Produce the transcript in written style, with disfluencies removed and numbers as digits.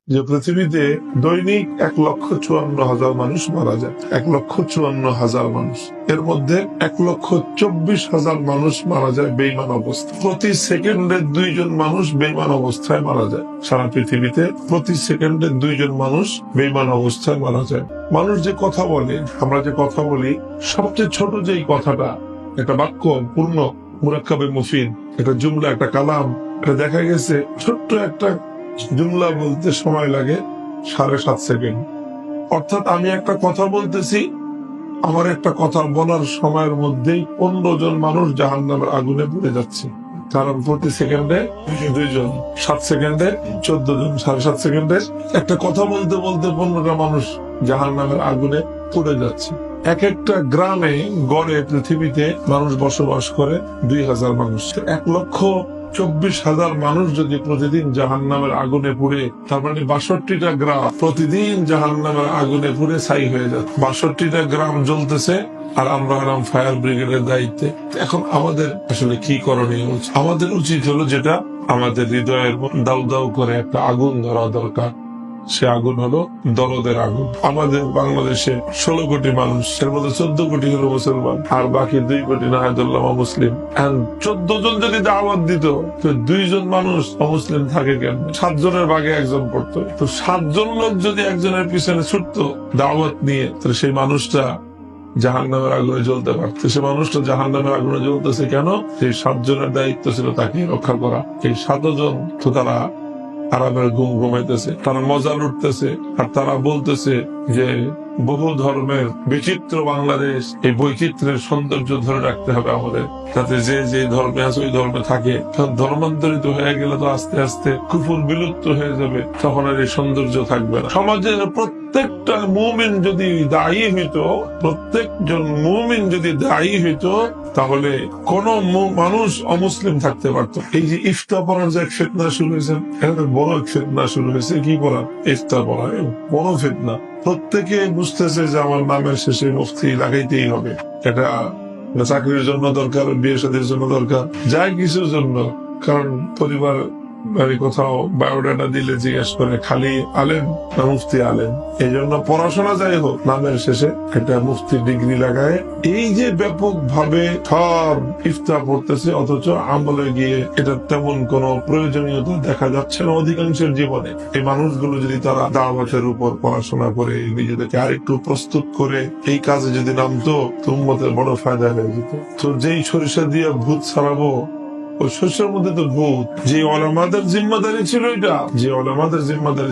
যে পৃথিবীতে দৈনিক 1,54,000 মানুষ মারা যায়। 1,54,000 মানুষ, এর মধ্যে 1,24,000 মানুষ মারা যায় বেঈমান অবস্থায়। প্রতি সেকেন্ডে 2 জন মানুষ বেঈমান অবস্থায় মারা যায়। সারা পৃথিবীতে প্রতি সেকেন্ডে 2 জন মানুষ বেঈমান অবস্থায় মারা যায়। মানুষ যে কথা বলে, আমরা যে কথা বলি, সবচেয়ে ছোট যেই কথাটা, একটা বাক্য পূর্ণ মুরাক্কাবে মুফিদ, একটা জুমলা, একটা কালাম, এটা দেখা গেছে ছোট্ট একটা জুমলা বলতে সময় লাগে 7.5 সেকেন্ড। অর্থাৎ আমি একটা কথা বলতেছি, আমার একটা কথা বলার সময়ের মধ্যেই 15 জন মানুষ জাহান্নামের আগুনে পুড়ে যাচ্ছে। কারণ প্রতি সেকেন্ডে 2 জন, 7 সেকেন্ডে 14 জন, 7.5 সেকেন্ডে একটা কথা বলতে বলতে 15টা মানুষ জাহান্নামের আগুনে পুড়ে যাচ্ছে। এক একটা গ্রামে গড়ে পৃথিবীতে মানুষ বসবাস করে 2,000 মানুষ। 1,24,000 মানুষ যদি প্রতিদিন জাহান্নামের আগুনে পুড়ে, তার মানে 62টা গ্রাম প্রতিদিন জাহান্নামের আগুনে পুড়ে ছাই হয়ে যায়। 62টা গ্রাম জ্বলতেছে, আর আমরা হলাম ফায়ার ব্রিগেডের দায়িত্বে। এখন আমাদের আসলে কি করণীয়? আমাদের উচিত হলো, যেটা আমাদের হৃদয়ের দাউ দাউ করে একটা আগুন ধরা দরকার, সে আগুন হলো দরদের আগুন। আমাদের বাংলাদেশে 16 কোটি মানুষ, এর মধ্যে 14 কোটি হলো মুসলমান, আর বাকি 2 কোটি নাহাদুল্লাহ মুসলিম। 14 জন যদি দাওয়াত দিত, তো 2 জন মানুষ অমুসলিম থাকে কেন? 7 জনের ভাগে 1 জন পড়তো। তো 7 জন লোক যদি একজনের পিছনে ছুটতো দাওয়াত নিয়ে, তাহলে সেই মানুষটা জাহান্নামের আগুনে জ্বলতে পারত। সে মানুষটা জাহান্নামের আগুনে জ্বলতেছে কেন? সেই 7 জনের দায়িত্ব ছিল তাকে রক্ষা করা। এই 7 জন তো তারা আরামের ঘুম ঘুমাইতেছে, তারা মজা লুটতেছে, আর তারা বলতেছে যে বহু ধর্মের বিচিত্র বাংলাদেশ, এই বৈচিত্র্যের সৌন্দর্য ধরে রাখতে হবে আমাদের, যাতে যে যে ধর্মে আছে ওই ধর্মে থাকে। ধর্মান্তরিত হয়ে গেলে তো আস্তে আস্তে কুফর বিলুপ্ত হয়ে যাবে, তখন আর এই সৌন্দর্য থাকবে না। সমাজের প্রত্যেকটা মুমিন যদি দায়ী হইতো, প্রত্যেকজন মুমিন যদি দায়ী হইতো, তাহলে কোন মানুষ অমুসলিম থাকতে পারতো। এই যে ইফতার পড়ার যে ফিতনা শুরু হয়েছে, এটা বড় ফিতনা শুরু হয়েছে। কি পড়া? ইফতার পড়া, বড় ফিতনা। প্রত্যেকে বুঝতেছে যে আমার নামের শেষে মুফতি লাগাইতেই হবে। এটা চাকরির জন্য দরকার, বিয়ে শাদীর জন্য দরকার, যাই কিছুর জন্য। কারণ পরিবার কোথাও বায়োডাটা দিলে জিজ্ঞেস করে খালি আলেম না মুফতি আলেম। এই জন্য পড়াশোনা যাই হোক, নামের শেষে একটা মুফতি ডিগ্রি লাগায়। এই যে ব্যাপক ভাবে সব ইফতার পড়তেছে, অথচ আমলে গিয়ে এটা তেমন কোন প্রয়োজনীয়তা দেখা যাচ্ছে না অধিকাংশের জীবনে। এই মানুষগুলো যদি তারা দাওয়াতের উপর পড়াশোনা করে নিজেদেরকে আরেকটু প্রস্তুত করে এই কাজে যদি নামতো, তো উম্মতের বড় ফায়দা হয়ে যেত। তো যেই সরিষা দিয়ে ভূত ছাড়াবো, ওই শস্যের মধ্যে তো ভূত। যে ওলামাদের জিম্মাদারি ছিল, এটা যে ওলামাদের জিম্মাদারি